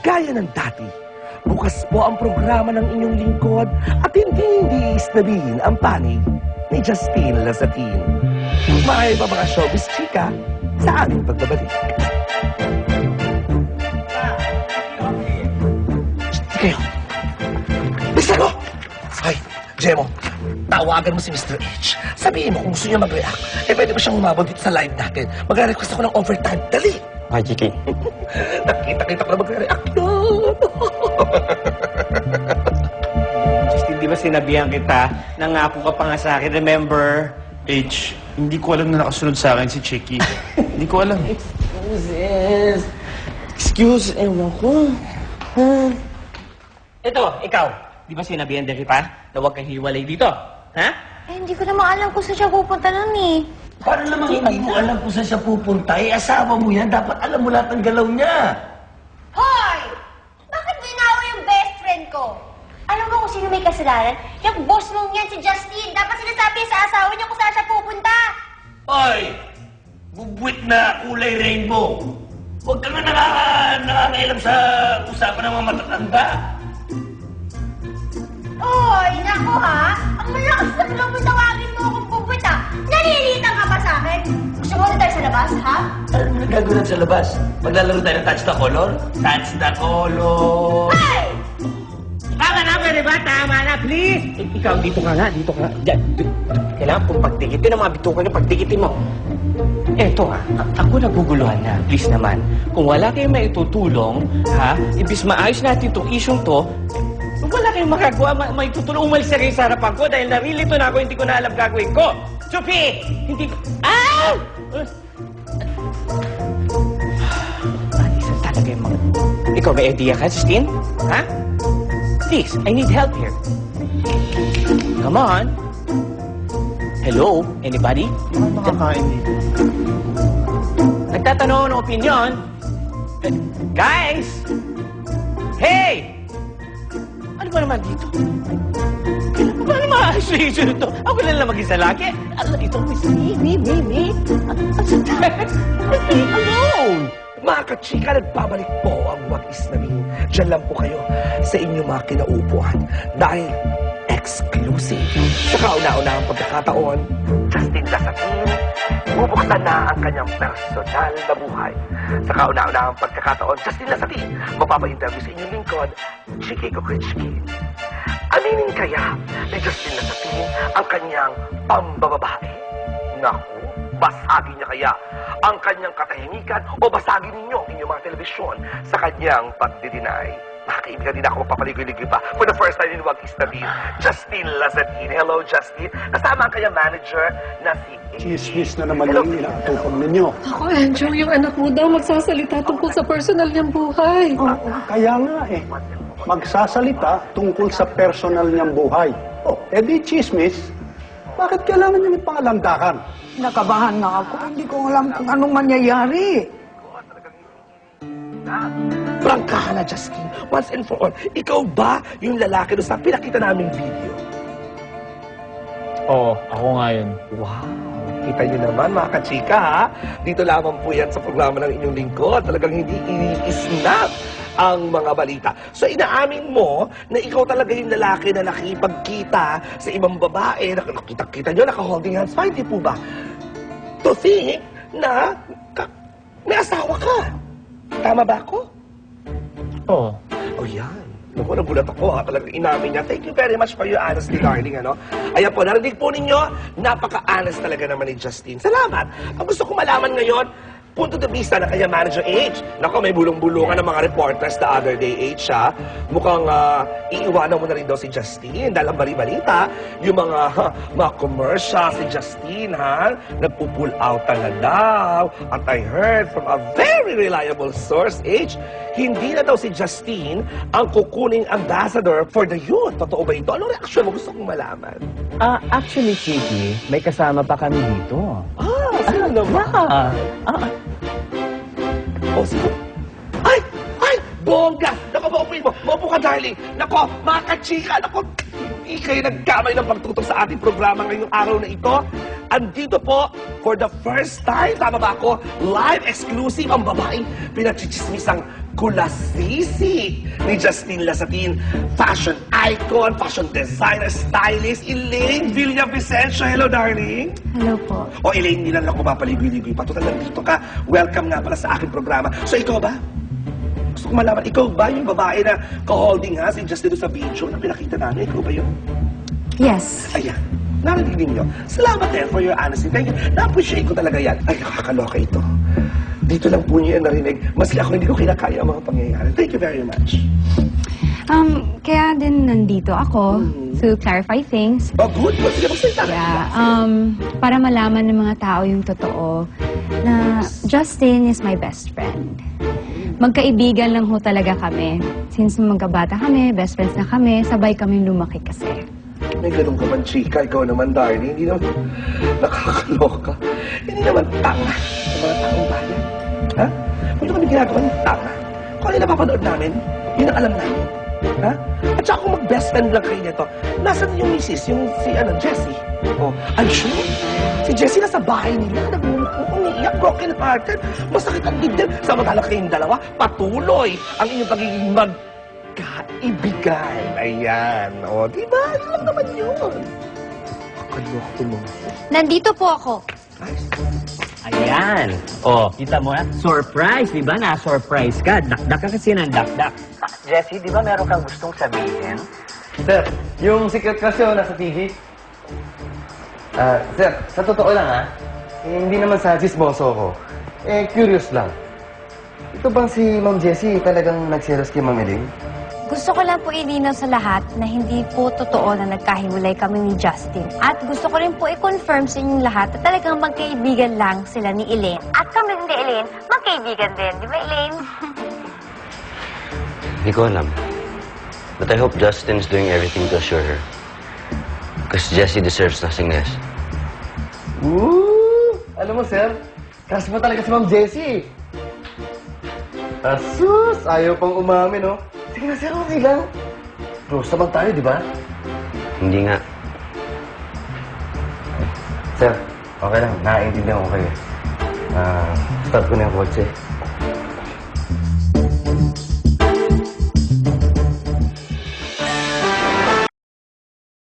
Gaya ng dati, bukas po ang programa ng inyong lingkod at hindi isnabihin ang panig ni Justine Lazatin. May pa mga showbiz chika sa aming pagbabalik. Kayo. Bisa ko! Ay, Jemo, tawagan mo si Mr. H. Sabihin mo kung gusto niya mag-react. Pwede ba siyang umabot dito sa live natin? Mag-request ako ng overtime. Dali! Ay, Kiki. Nakita ko na mag-react yun. Justin, di ba sinabihan kita? Nangako ka pa nga sa akin, remember? H, hindi ko alam na nakasunod sa akin si Chicky. Hindi ko alam. Excuse, ewan ko. Ito, ikaw. Di ba sinabihan din kita na huwag kang hiwalay dito? Ha? Hindi ko naman alam kung saan siya pupunta nun eh. Paano namang hindi mo alam kung saan siya pupunta? Asawa mo yan. Dapat alam mo lahat ng galaw niya. Hoy! Bakit binawa yung best friend ko? Alam mo kung sino may kasalanan? Yung boss mong yan, si Justine. Dapat sinasabi sa asawa niya kung saan siya pupunta. Hoy! Bubwit na kulay rainbow. Huwag ka nga nakakailam sa usapan ng mga matatanda. Hoy! Naku ha! Ang malakas na lang mo tawagin mo akong bubwit ha! Nalilitan ka pa sa akin? Gusto mo na tayo sa labas, ha? Ano na gagawin sa labas? Maglalaro tayo ng touch the color? Touch the color! Hey! Tama na, pwede ba? Tama na, please! Ikaw, dito ka nga, dito ka. Diyan. Kailangan pong pagdikitin ang mga bitukan yung pagdikitin mo. Eto ako naguguluhan na. Please naman, kung wala kayong maitutulong, ha, ibis maayos natin itong isyong to, kung wala kayong magagawa, maitutulong, umalis na kayo sa harapan ko dahil narilito na ako, hindi ko na alam gagawin ko. Chupi! Hindi ko... Ah! Manisan talaga yung mga... Ikaw, may idea ka, Justine? Ha? Please, I need help here. Come on. Hello? Anybody? Makakain dito. Nagtatanong ng opinion. Guys! Hey! Ano ba naman dito? Kailan pa ba naman maayos na issue nito? Ako lang mag-isa lagi. Ito, me. I'm alone. Mga kachika, nagbabalik po ang What-Is Namin. Diyan lang po kayo sa inyong mga kinaupuan dahil exclusive. Sa kauna-unahang pagkakataon, Justine Lazatin, bubuksan na ang kanyang personal na buhay. Sa kauna-unahang pagkakataon, Justine Lazatin, magpapa-interview sa inyong lingkod, Chiki Kukuchki. Aminin kaya ni Justine Lazatin ang kanyang pambababae? Naku, basagin niya kaya ang kanyang katahimikan o basagin ninyo ang inyong mga telebisyon sa kanyang pagdidinay? Mga kaibigan, din ako magpapaligoy-ligoy pa for the first time in What-Is Namin, Justine Lazatin. Hello, Justine. Kasama ang kanyang manager na si... Chismis na naman yung inaatupag ninyo. Ako, Andrew, yung anak mo daw magsasalita tungkol sa personal niyang buhay. Kaya nga eh, magsasalita tungkol sa personal niyang buhay. Edi chismis, bakit kailangan niyo may pangalandakan? Nakabahan na ako. Hindi ko alam kung anong mangyayari. Prangkahan na, Justine. Once and for all, ikaw ba yung lalaki doon sa pinakita naming video? Oo, ako nga yun. Wow! Kita niyo naman, mga kachika, ha? Dito lamang po yan sa programa ng inyong lingkod. Talagang hindi iniisnap ang mga balita. So, inaamin mo na ikaw talaga yung lalaki na nakipagkita sa ibang babae. Nakita niyo, naka-holding hands. Fine, di po ba? To think na may asawa ka. Tama ba ako? Oo. Oh, yan. Naku, nagulat ako, ha? Talagang inamin niya. Thank you very much for your honesty, darling, ano? Ayan po, narinig po ninyo, napaka-honest talaga naman ni Justine. Salamat. Ang gusto ko malaman ngayon, punto de vista na kanya manager H. Nako, may bulong-bulungan ng mga reporters the other day, H, ha? Mukhang iiwanan mo na rin daw si Justine. Dahil ang bali-balita, yung mga commercial si Justine, ha? Nagpo-pull out na daw. At I heard from a very reliable source, H, hindi na daw si Justine ang kukuning ambassador for the youth. Totoo ba ito? Anong reaksyon mo? Gusto kong malaman. Actually, Chiki, may kasama pa kami dito. Sino naman? Oh, sino? Ay! Bongga! Naku, maupuin mo! Maupo ka, darling! Naku, mga kachika! Naku, hindi kayo nagkamay ng pagtutok sa ating programa ngayong araw na ito. andito po for the first time, tama ba ako? Live exclusive ang babaeng pinachichismisang kulasisi ni Justine Lasatin. Fashion icon, fashion designer, stylist, Elaine Villavicencio. Hello, darling. Hello po. O Elaine, hindi lang ako papaligoy-ligoy pa. Total, nandito ka. Welcome nga pala sa aking programa. So, ikaw ba? Gusto ko malaman, ikaw ba yung babae na ka-holding ha si Justine sa video na pinakita namin? Ikaw ba yun? Yes. Ayan. Narinig ninyo. Salamat for your honesty. Thank you. Na-appreciate ko talaga yan. Ay, nakakaloka ito. Dito lang po niyo yan narinig. Maski ako hindi ko kinakaya ang mga pangyayari. Thank you very much. Kaya din nandito ako to clarify things. Oh, good. Sige, magsalita ka. Yeah, para malaman ng mga tao yung totoo na Justin is my best friend. Magkaibigan lang ho talaga kami. Since magkabata kami, best friends na kami, sabay kami lumaki kasi. May ganun ka man, chika. Ikaw naman, darling. Hindi naman nakakaloka. Hindi naman tanga sa mga taong bayan. Ha? Kung yung kami ginagawa ng tanga, kung ano yung napapanood namin, yun ang alam namin. Ha? At saka kung mag-best friend lang kayo nito, nasan yung misis, yung si Jessie? Oh, I'm sure. Si Jessie nasa bahay nila, nagmumukhang umiiyak, broken hearted, masakit ang dibdib. Samantala kayong dalawa, patuloy ang inyong pagiging magkaibigan. Ayan. O, diba? Yun lang naman yun. Kakaloko mo. Nandito po ako. Ayan. Oh, kita mo na? Surprise, di ba? Na-surprise ka. Dakdak ka kasi ng dakdak. Jessie, di ba meron kang gustong sabihin? Sir, yung secret crush nyo nasa TV? Sir, sa totoo lang hindi naman sa chismoso ko. Curious lang. Ito bang si Ma'am Jessie talagang nagselos kay Ma'am Elaine? Gusto ko lang po ilinaw sa lahat na hindi po totoo na nagkahiwalay kami ni Justin. At gusto ko rin po i-confirm sa inyong lahat na talagang magkaibigan lang sila ni Elaine. At kami ni Elaine, magkaibigan din. Di ba, Elaine? Hindi ko alam. But I hope Justin's doing everything to assure her. Because Jessie deserves nothing less. Alam mo, sir, crush mo talaga si Ma'am Jessie. Asus! Ayaw pang umamin, no? Sige na, sir, okay lang. Close naman tayo, di ba? Hindi nga. Sir, okay lang. Naiintindihan ko kayo. Start ko na yung kotse.